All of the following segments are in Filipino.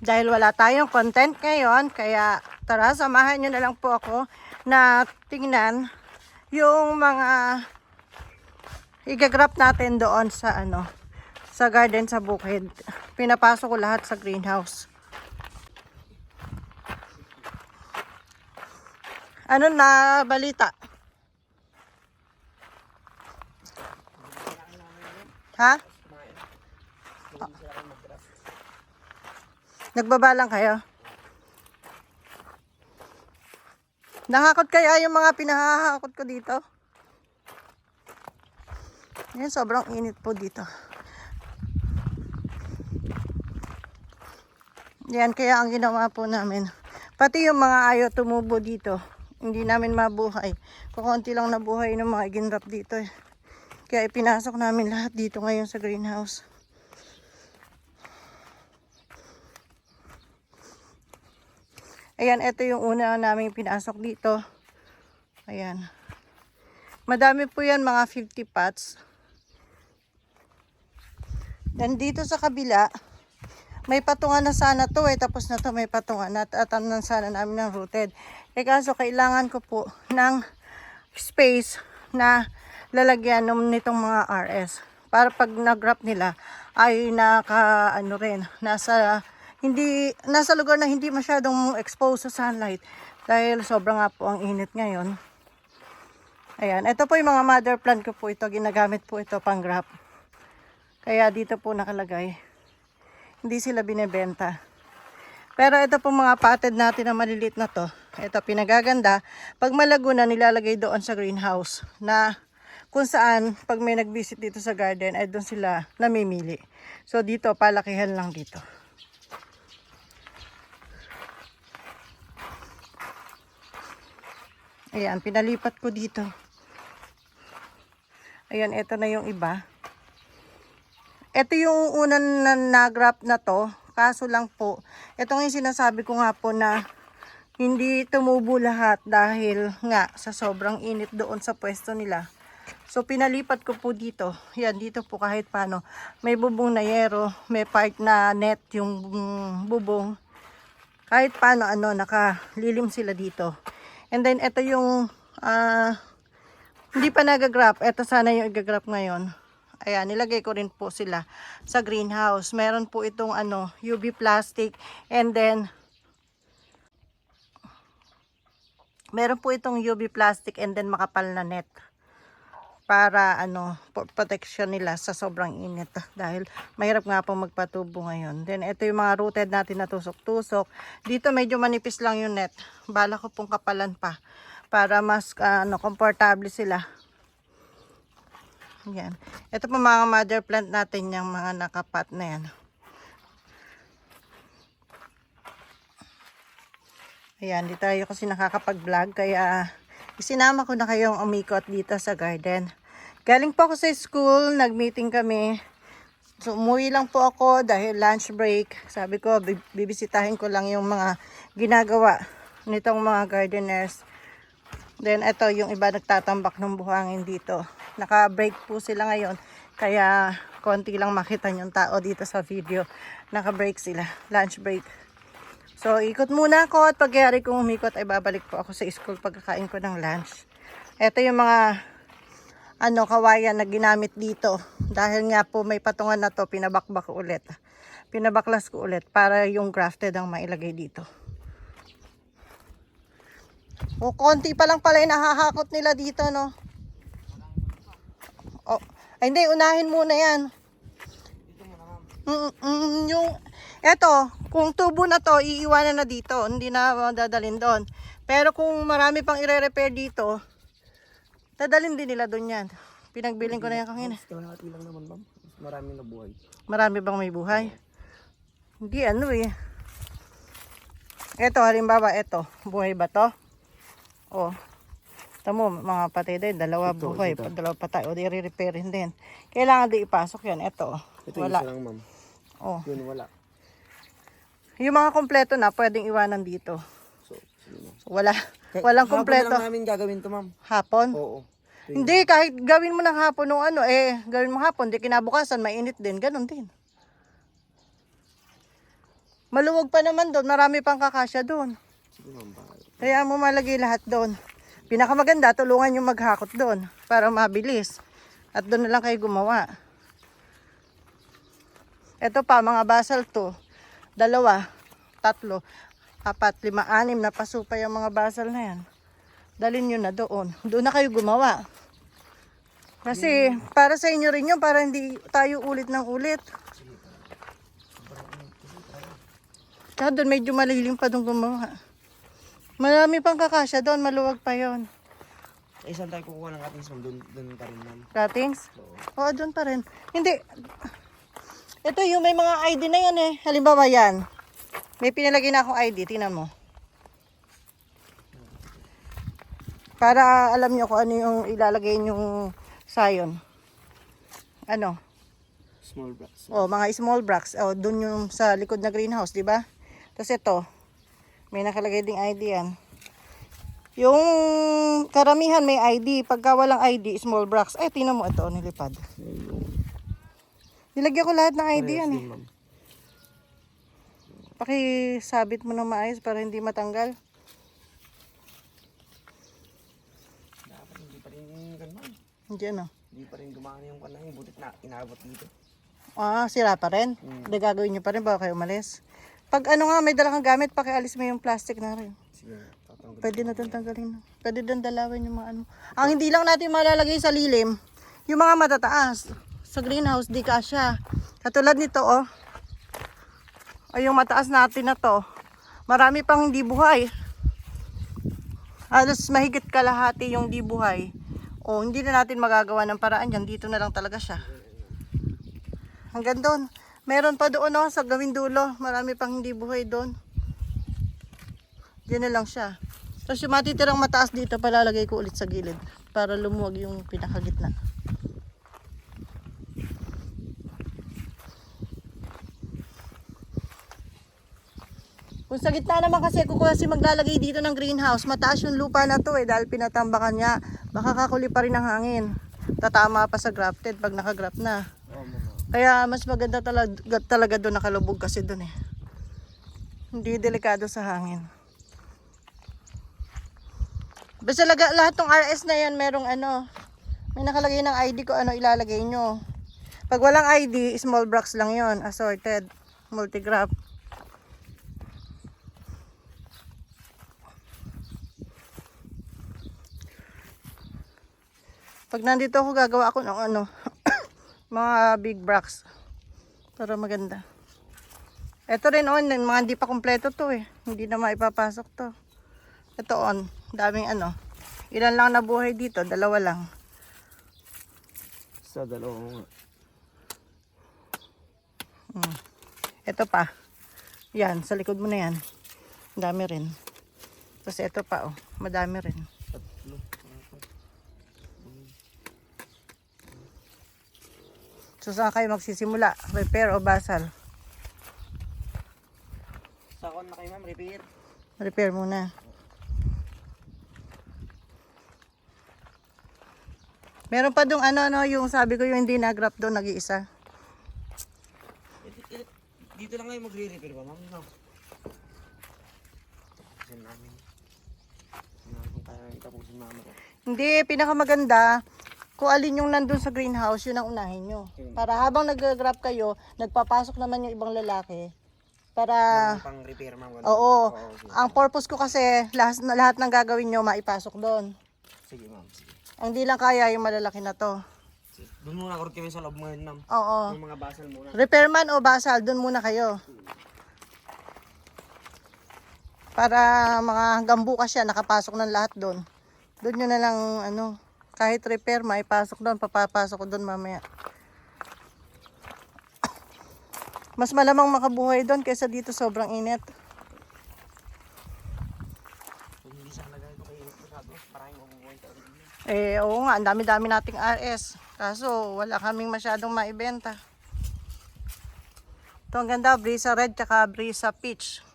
Dahil wala tayong content ngayon, kaya tara, samahan nyo na lang po ako na tingnan yung mga igagrap natin doon sa sa garden sa bukid. Pinapasok ko lahat sa greenhouse. Ano na balita? Ha? Nagbabalang kayo? Nakakot kaya yung mga pinahahakot ko dito? Yan, sobrang init po dito. Yan, kaya ang ginawa po namin. Pati yung mga ayaw tumubo dito. Hindi namin mabuhay. Kukunti lang nabuhay ng mga ginrap dito eh. Kaya ipinasok namin lahat dito ngayon sa greenhouse. Ayan, ito yung una namin pinasok dito. Ayan. Madami po yan, mga 50 pots. Then dito sa kabila, may patungan na sana to eh. Tapos na to may patungan na. Tatamnan sana namin ng rooted. Eh kaso kailangan ko po ng space na lalagyan nitong mga RS. Para pag nag-wrap nila ay nasa lugar na hindi masyadong exposed sa sunlight. Dahil sobra nga po ang init ngayon. Ayan, ito po yung mga mother plant ko po ito. Ginagamit po ito pang wrap. Kaya dito po nakalagay. Hindi sila binebenta. Pero ito po mga potted natin na maliliit na to. Ito pinagaganda. Pag malago na nilalagay doon sa greenhouse. Na kung saan pag may nag-visit dito sa garden ay doon sila namimili. So dito palakihan lang dito. Ayan, pinalipat ko dito. Ayan, ito na yung iba. Ito yung unang nag-wrap na to. Kaso lang po, ito yung sinasabi ko nga po na hindi tumubo lahat dahil nga sa sobrang init doon sa pwesto nila. So pinalipat ko po dito. Yan, dito po kahit paano. May bubong na yero, may part na net yung bubong. Kahit paano nakalilim sila dito. And then ito yung hindi pa nagagrap. Ito sana yung igagrap ngayon. Ayan, nilagay ko rin po sila sa greenhouse. Meron po itong UV plastic and then meron po itong UV plastic and then makapal na net para protection nila sa sobrang init dahil mahirap nga po magpatubo ngayon. Then ito yung mga rooted natin na tusok-tusok. Dito medyo manipis lang yung net. Bala ko pong kapalan pa para mas komportable sila. Yan. Ito po mga mother plant natin, yung mga nakapat na yan. Ayan, dito tayo kasi nakakapag-vlog kaya isinama ko na kayong umikot dito sa garden. Galing po ako sa school, nag-meeting kami. So umuwi lang po ako dahil lunch break. Sabi ko, bibisitahin ko lang yung mga ginagawa nitong mga gardeners. Then ito yung iba nagtatambak ng buhangin dito. Naka-break po sila ngayon. Kaya konti lang makita yung tao dito sa video. Naka-break sila. Lunch break. So ikot muna ako at pagyari kong umikot ay babalik po ako sa school pagkakain ko ng lunch. Ito yung mga kawayan na ginamit dito. Dahil nga po may patungan na to, pinabakbak ko ulit. Pinabaklas ko ulit para yung grafted ang mailagay dito. O, konti pa lang pala yung nahahakot nila dito, no? Oh, ay hindi, unahin muna yan. Eto, kung tubo na to, iiwanan na dito. Hindi na dadalhin doon. Pero kung marami pang ire-repair dito, dadalhin din nila doon yan. Pinagbiling ko na yan kanina. Kalahati lang naman, ma'am. Marami na buhay. Marami bang may buhay? Hindi eh. Eto, halimbawa, eto. Buhay ba to? Oh. Tamo, mga patay din. Dalawa Ito, buhay. ito. Dalawa patay. O, di-repairin din. Kailangan di ipasok yan. Eto. Ito Wala. isa lang, ma'am. Oh. Yun, wala. Yung mga kompleto na, pwedeng iwanan dito. So, sige, ma'am. So, walang Hapon kompleto. na lang namin gagawin to, ma'am. Hapon? Oo. Hindi, kahit gawin mo ng hapon nung gawin mo hapon, di kinabukasan, mainit din. Ganon din. Maluwag pa naman doon. Marami pang kakasya doon. Sige ma'am, bahala. Kaya mo malagay lahat doon. Pinakamaganda, tulungan yung maghakot doon para mabilis. At doon na lang kayo gumawa. Ito pa, mga basal to. 2, 3, 4, 5, 6 na paso pa yung mga basal na yan. Dalhin nyo na doon. Doon na kayo gumawa. Kasi para sa inyo rin yun, para hindi tayo ulit ng ulit. Tsaka doon medyo malilim pa doon gumawa. Marami pang kakasya doon, maluwag pa yon. Eh, saan tayo kukuha ng cuttings ma'am? Doon pa rin ma'am. Cuttings? Oo. Oo, doon pa rin. Hindi. Ito yung may mga ID na yan eh. Halimbawa yan. May pinalagay na akong ID. Tingnan mo. Para alam nyo kung ano yung ilalagay yung sayon. Ano? Small blocks. Oh, mga small blocks. Oh, doon yung sa likod na greenhouse, di ba? Tapos ito. May nakalagay ding ID yan. Yung karamihan may ID. Pagka walang ID, small blocks. Ay, tingnan mo ito, nilipad. Nilagyan ko lahat ng ID yan eh. Ma'am. Pakisabit mo na maayos para hindi matanggal. Dapat hindi pa rin ganun. Hindi ano. Hindi pa rin gumana yung kanang butit na inabot dito. Ah, sira pa rin. Hindi gagawin nyo pa rin bago kayo umalis. Pag ano nga, may dala kang gamit, pakialis mo yung plastic na rin. Sige, tatanggal. Pwede na itong tanggalin. Pwede doon dalawin yung mga ano. Ang hindi lang natin malalagay sa lilim, yung mga matataas. Sa greenhouse, di kasya. Katulad nito, oh. O yung mataas natin na to. Marami pang hindi buhay. Halos mahigit kalahati yung di buhay. O hindi na natin magagawa ng paraan yan. Dito na lang talaga siya. Hanggang doon. Meron pa doon, oh, sa gawing dulo. Marami pang hindi buhay doon. Diyan na lang siya. Tapos yung matitirang mataas dito, palalagay ko ulit sa gilid. Para lumuwag yung pinakagitna. Kung sa gitna naman kasi kung kasi maglalagay dito ng greenhouse, mataas yung lupa na to eh dahil pinatambakan niya. Baka kakuli pa rin ang hangin. Tatama pa sa grafted pag nakagraft na. Oo, ma'am. Kaya mas maganda talaga doon nakalubog kasi doon eh. Hindi delikado sa hangin. Basta lahat ng RS na yan merong ano, may nakalagay ng ID ko ano ilalagay nyo. Pag walang ID, small blocks lang yon, assorted, multigraph. Pag nandito ako, gagawa ako ng ano, mga big blocks. Para maganda. Ito rin on, mga hindi pa kompleto to eh. Hindi na maipapasok to. Ito on, daming ano. Ilan lang nabuhay dito, 2 lang. Sa dalawa nga. Ito pa. Yan, sa likod mo na yan. Dami rin. Tapos ito pa oh, madami rin. Tatlo. So saan kayo magsisimula? Repair o basal? Sa kon na kayo ma'am, repair. Repair muna. Meron pa dong ano, yung sabi ko yung hindi na-graph doon, nag-iisa. Dito lang kayo magre-repair ba ma'am? No. Tapusin namin. Kung kaya tapusin namin ako. Hindi, pinakamaganda, kung alin yung nandun sa greenhouse, yun ang unahin nyo. Para habang nag-graph kayo, nagpapasok naman yung ibang lalaki. Para, Pang repair ma'am. oo, sige. ang purpose ko kasi, lahat ng gagawin nyo, maipasok doon. Sige ma'am, sige. Ang di lang kaya yung malalaki na to. Doon muna kurot kami sa loob ngayon ma'am. Oo. Yung mga basal muna. Repairman o basal, doon muna kayo. Para mga hanggang bukas siya, nakapasok ng lahat doon. Doon nyo na lang, ano, kahit repair, maipasok doon, papapasok ko doon mamaya. Mas malamang makabuhay doon kaysa dito sobrang init. Kung hindi sana ganito kayo masyado, maraming mabubuhay talaga dito. Eh, oo nga, ang dami-dami nating RS. Kaso, wala kaming masyadong maibenta. Ito ang ganda, Brisa Red, tsaka Brisa Peach.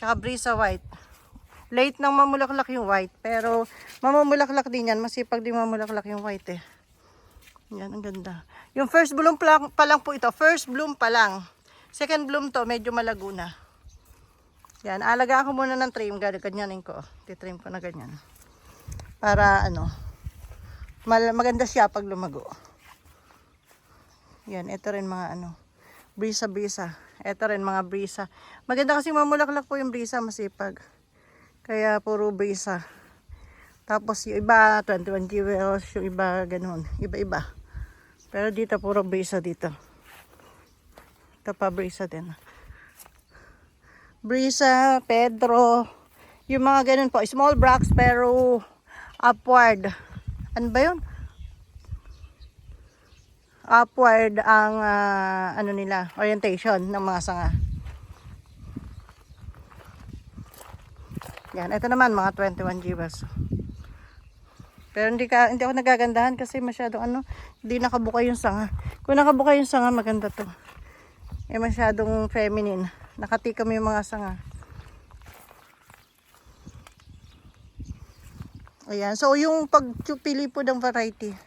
Tsaka Brisa White. Late nang mamulaklak yung white, pero mamumulaklak din yan. Masipag din mamulaklak yung white eh. Yan, ang ganda. Yung first bloom pa lang po ito. First bloom pa lang. Second bloom to, medyo malago na. Yan, alaga ako muna ng trim. Ganyanin ko. Titrim ko na ganyan. Para ano, maganda siya pag lumago. Yan, ito rin mga ano, brisa. Ito rin mga brisa. Maganda kasi mamulaklak po yung brisa, masipag. Kaya puro brisa. Tapos yung iba, 21 jewels, yung iba ganun. Iba-iba. Pero dito, puro brisa dito. Ito pa brisa din. Brisa, Pedro, yung mga ganun po. Small bracts pero upward. Ano ba yun? Upward ang ano nila, orientation ng mga sanga. Yan, ito naman mga 21 jewels. Pero hindi ako nagagandahan kasi masyadong ano, hindi nakabuka yung sanga. Kung nakabuka yung sanga, maganda to. Eh masyadong feminine. Nakatikam yung mga sanga. Ayan. So yung pagpili po ng variety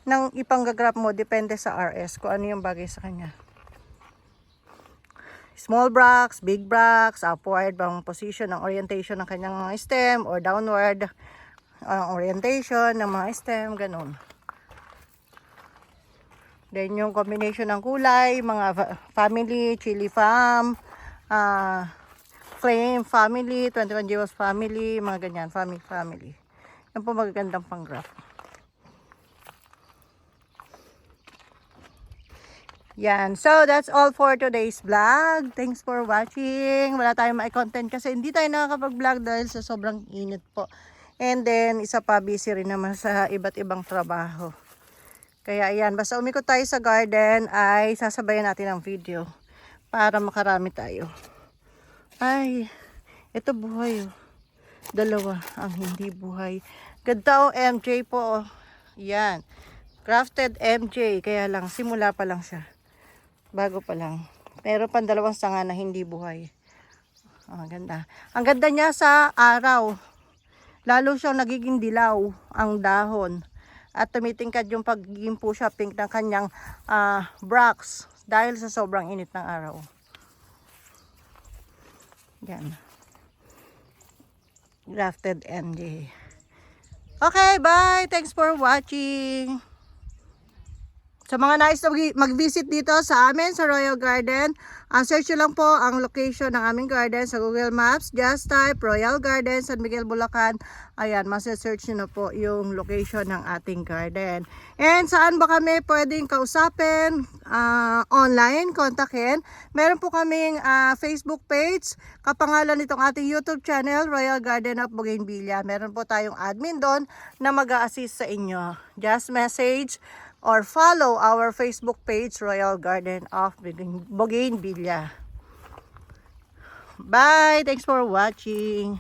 ng ipanggagrap mo, depende sa RS kung ano yung bagay sa kanya. Small bracts, big bracts, upward bang position ng orientation ng kanyang mga stem or downward orientation ng mga stem, ganun. Then yung combination ng kulay, mga family, chili farm, flame family, 21 jewels family, mga ganyan, family. Yan po magagandang pang-graph. Yan. So, that's all for today's vlog. Thanks for watching. Wala tayong ma-content kasi hindi tayo nakakapag-vlog dahil sa sobrang init po. And then, isa pa, busy rin naman sa iba't ibang trabaho. Kaya ayan, basta umikot tayo sa garden ay sasabayan natin ang video para makarami tayo. Ay, ito buhay oh. Dalawa ang hindi buhay. Ganda oh, MJ po oh. Yan. Crafted MJ. Kaya lang, simula pa lang siya. Bago pa lang. Meron pang dalawang sanga na hindi buhay. Oh, ganda. Ang ganda niya sa araw. Lalo siyang nagiging dilaw ang dahon. At tumitingkad yung pagiging pusha pink ng kanyang bracts dahil sa sobrang init ng araw. Yan. Grafted MJ. Okay, bye! Thanks for watching! Sa mga nais na mag-visit dito sa amin sa Royal Garden, search nyo lang po ang location ng aming garden sa Google Maps. Just type Royal Garden, San Miguel, Bulacan. Ayan, masa-search nyo na po yung location ng ating garden. And saan ba kami pwedeng kausapin? Online, kontakin. Meron po kaming Facebook page. Kapangalan nitong ating YouTube channel, Royal Garden of Bougainvillea. Meron po tayong admin doon na mag-a-assist sa inyo. Just message or follow our Facebook page, Royal Garden of Bougainvillea. Bye! Thanks for watching.